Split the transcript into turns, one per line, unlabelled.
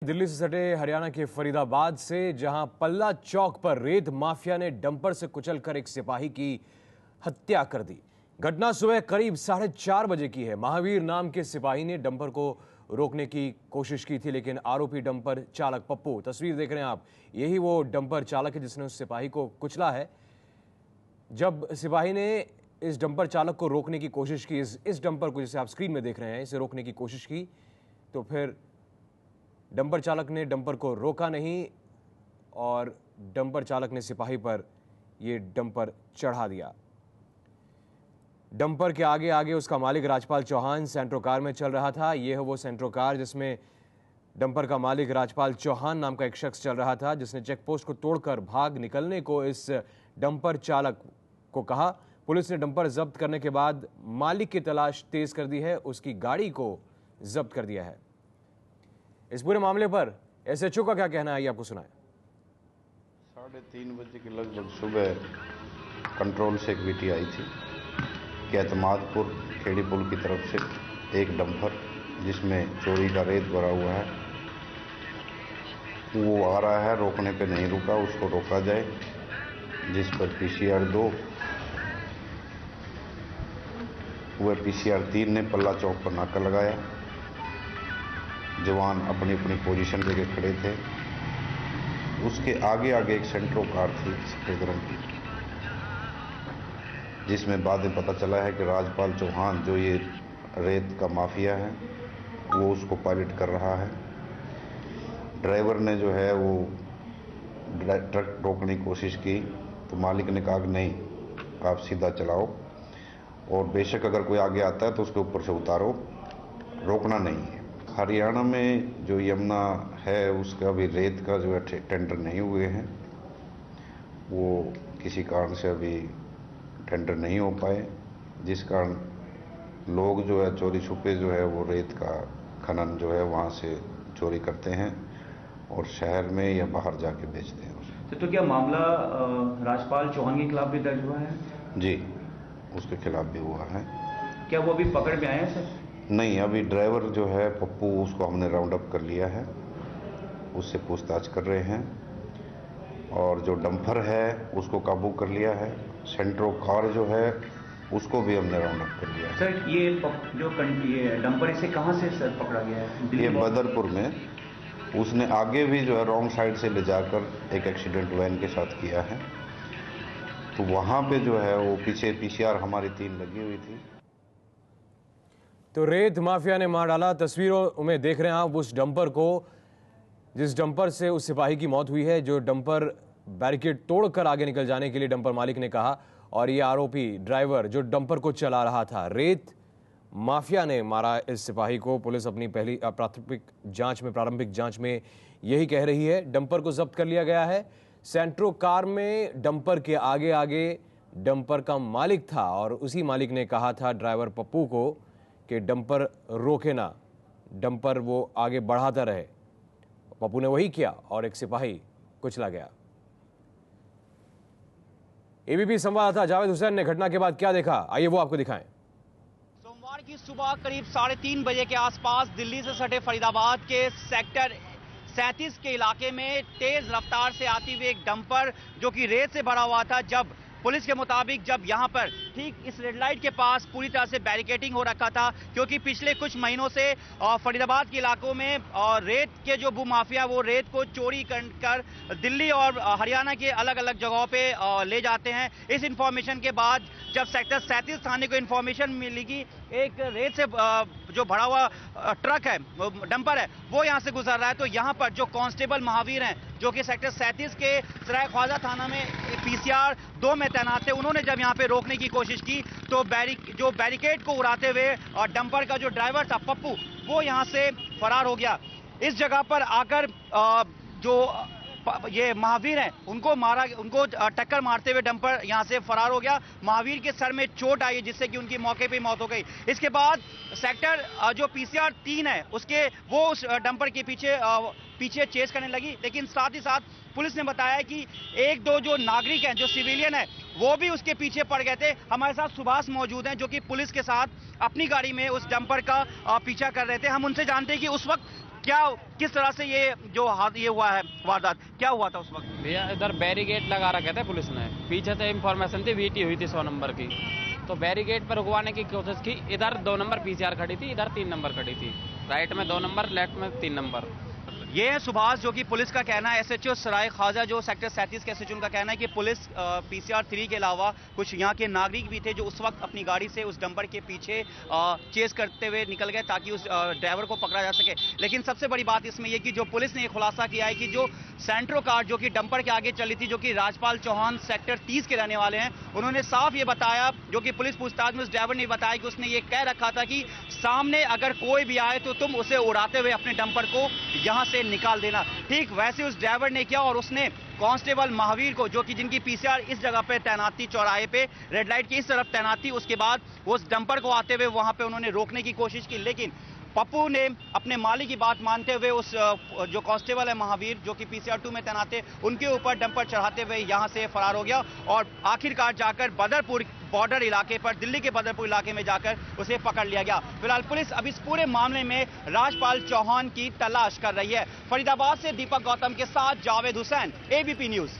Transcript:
दिल्ली से सटे हरियाणा के फरीदाबाद से, जहां पल्ला चौक पर रेत माफिया ने डंपर से कुचलकर एक सिपाही की हत्या कर दी। घटना सुबह करीब 4:30 बजे की है। महावीर नाम के सिपाही ने डंपर को रोकने की कोशिश की थी, लेकिन आरोपी डंपर चालक पप्पू, तस्वीर देख रहे हैं आप, यही वो डंपर चालक है जिसने उस सिपाही को कुचला है। जब सिपाही ने इस डंपर चालक को रोकने की कोशिश की, इस डंपर को जिसे आप स्क्रीन में देख रहे हैं, इसे रोकने की कोशिश की, तो फिर डंपर चालक ने डंपर को रोका नहीं और डंपर चालक ने सिपाही पर यह डंपर चढ़ा दिया। डंपर के आगे आगे उसका मालिक राजपाल चौहान सेंट्रो कार में चल रहा था। यह है वो सेंट्रो कार जिसमें डंपर का मालिक राजपाल चौहान नाम का एक शख्स चल रहा था, जिसने चेक पोस्ट को तोड़कर भाग निकलने को इस डंपर चालक को कहा। पुलिस ने डंपर जब्त करने के बाद मालिक की तलाश तेज कर दी है, उसकी गाड़ी को जब्त कर दिया है। इस पूरे मामले पर एसएचओ का क्या कहना है, ये आपको सुनाएं।
3:30 बजे के लगभग सुबह कंट्रोल से एक वीटी आई थी कि एतमादपुर खेड़ी पुल की तरफ से एक डंपर जिसमें चोरी का रेत भरा हुआ है वो आ रहा है, रोकने पे नहीं रुका, उसको रोका जाए। जिस पर पीसीआर 2 व पीसीआर 3 ने पल्ला चौक पर नाका लगाया। जवान अपनी अपनी पोजीशन लेके खड़े थे। उसके आगे आगे एक सेंट्रो कार थी सफेद रंग की, जिसमें बाद में पता चला है कि राजपाल चौहान जो ये रेत का माफिया है वो उसको पायलट कर रहा है। ड्राइवर ने जो है वो ट्रक रोकने की कोशिश की तो मालिक ने कहा कि नहीं, आप सीधा चलाओ और बेशक अगर कोई आगे आता है तो उसके ऊपर से उतारो, रोकना नहीं है। हरियाणा में जो यमुना है उसका भी रेत का जो है टेंडर नहीं हुए हैं, वो किसी कारण से अभी टेंडर नहीं हो पाए, जिस कारण लोग जो है चोरी छुपे जो है वो रेत का खनन जो है वहाँ से चोरी करते हैं और शहर में या बाहर जाके बेचते हैं उसे।
तो क्या मामला राजपाल चौहान के खिलाफ भी दर्ज हुआ है?
जी, उसके खिलाफ भी हुआ है।
क्या वो अभी पकड़ में आए हैं सर?
नहीं, अभी ड्राइवर जो है पप्पू, उसको हमने राउंड अप कर लिया है, उससे पूछताछ कर रहे हैं और जो डंपर है उसको काबू कर लिया है। सेंट्रो कार जो है उसको भी हमने राउंड अप कर लिया है।
सर ये जो डंपर इसे कहाँ से सर पकड़ा गया है?
ये बदरपुर में। उसने आगे भी जो है रॉन्ग साइड से ले जाकर एक एक्सीडेंट वैन के साथ किया है, तो वहाँ पे जो है वो पीछे पीसीआर हमारी 3 लगी हुई थी।
तो रेत माफिया ने मार डाला। तस्वीरों में देख रहे हैं आप उस डंपर को, जिस डंपर से उस सिपाही की मौत हुई है, जो डंपर बैरिकेड तोड़कर आगे निकल जाने के लिए डंपर मालिक ने कहा, और ये आरोपी ड्राइवर जो डंपर को चला रहा था। रेत माफिया ने मारा इस सिपाही को। पुलिस अपनी पहली प्रारंभिक जांच में यही कह रही है। डंपर को जब्त कर लिया गया है। सेंट्रो कार में डंपर के आगे आगे डंपर का मालिक था और उसी मालिक ने कहा था ड्राइवर पप्पू को कि डंपर रोके ना, डंपर वो आगे बढ़ाता रहे। पप्पू ने वही किया और एक सिपाही कुचला गया। एबीपी संवाददाता जावेद हुसैन ने घटना के बाद क्या देखा, आइए वो आपको दिखाएं।
सोमवार की सुबह करीब 3:30 बजे के आसपास दिल्ली से सटे फरीदाबाद के सेक्टर 37 के इलाके में तेज रफ्तार से आती हुई एक डंपर जो कि रेत से भरा हुआ था, जब पुलिस के मुताबिक जब यहां पर ठीक इस रेड लाइट के पास पूरी तरह से बैरिकेडिंग हो रखा था, क्योंकि पिछले कुछ महीनों से फरीदाबाद के इलाकों में रेत के जो भूमाफिया वो रेत को चोरी कर दिल्ली और हरियाणा के अलग अलग जगहों पे ले जाते हैं। इस इंफॉर्मेशन के बाद जब सेक्टर 37 थाने को इंफॉर्मेशन मिली कि एक रेत से जो भरा हुआ ट्रक है, डंपर है, वो यहां से गुजर रहा है, तो यहां पर जो कांस्टेबल महावीर हैं जो कि सेक्टर 37 के सराय ख्वाजा थाना में पीसीआर 2 में तैनात थे, उन्होंने जब यहां पे रोकने की कोशिश की तो जो बैरिकेड को उड़ाते हुए और डंपर का जो ड्राइवर था पप्पू, वो यहां से फरार हो गया। इस जगह पर आकर जो ये महावीर हैं उनको टक्कर मारते हुए डंपर यहां से फरार हो गया। महावीर के सर में चोट आई जिससे कि उनकी मौके पे मौत हो गई। इसके बाद सेक्टर जो पीसीआर 3 है वो उस डंपर के पीछे चेस करने लगी, लेकिन साथ ही साथ पुलिस ने बताया कि 1-2 जो नागरिक हैं, जो सिविलियन है, वो भी उसके पीछे पड़ गए थे। हमारे साथ सुभाष मौजूद हैं जो कि पुलिस के साथ अपनी गाड़ी में उस डंपर का पीछा कर रहे थे। हम उनसे जानते हैं कि उस वक्त क्या किस तरह से ये जो ये हुआ है वारदात, क्या हुआ था उस वक्त?
भैया इधर बैरिकेड लगा रखे थे पुलिस ने, पीछे से इंफॉर्मेशन थी वीटी हुई थी 100 नंबर की, तो बैरिकेड पर रुकवाने की कोशिश की। इधर 2 नंबर पीसीआर खड़ी थी, इधर 3 नंबर खड़ी थी, राइट में 2 नंबर, लेफ्ट में 3 नंबर।
ये है सुभाष, जो कि पुलिस का कहना है, एसएचओ सराय ख्वाजा जो सेक्टर 37 के एसएचओ उनका कहना है कि पुलिस पीसीआर 3 के अलावा कुछ यहाँ के नागरिक भी थे जो उस वक्त अपनी गाड़ी से उस डंपर के पीछे चेस करते हुए निकल गए ताकि उस ड्राइवर को पकड़ा जा सके। लेकिन सबसे बड़ी बात इसमें यह कि जो पुलिस ने ये खुलासा किया है कि जो सेंट्रो कार जो कि डंपर के आगे चली थी, जो कि राजपाल चौहान सेक्टर 30 के रहने वाले हैं, उन्होंने साफ ये बताया, जो कि पुलिस पूछताछ में उस ड्राइवर ने बताया कि उसने ये कह रखा था कि सामने अगर कोई भी आए तो तुम उसे उड़ाते हुए अपने डंपर को यहां से निकाल देना। ठीक वैसे उस ड्राइवर ने किया और उसने कांस्टेबल महावीर को, जो कि जिनकी पीसीआर इस जगह पे तैनात थी, चौराहे पे रेड लाइट की इस तरफ तैनात थी, उसके बाद उस डंपर को आते हुए वहां पे उन्होंने रोकने की कोशिश की, लेकिन पप्पू ने अपने मालिक की बात मानते हुए उस जो कांस्टेबल है महावीर, जो कि पीसीआर 2 में तैनात थे, उनके ऊपर डंपर चढ़ाते हुए यहां से फरार हो गया और आखिरकार जाकर बदरपुर बॉर्डर इलाके पर, दिल्ली के बदरपुर इलाके में जाकर उसे पकड़ लिया गया। फिलहाल पुलिस अब इस पूरे मामले में राजपाल चौहान की तलाश कर रही है। फरीदाबाद से दीपक गौतम के साथ जावेद हुसैन, एबीपी न्यूज।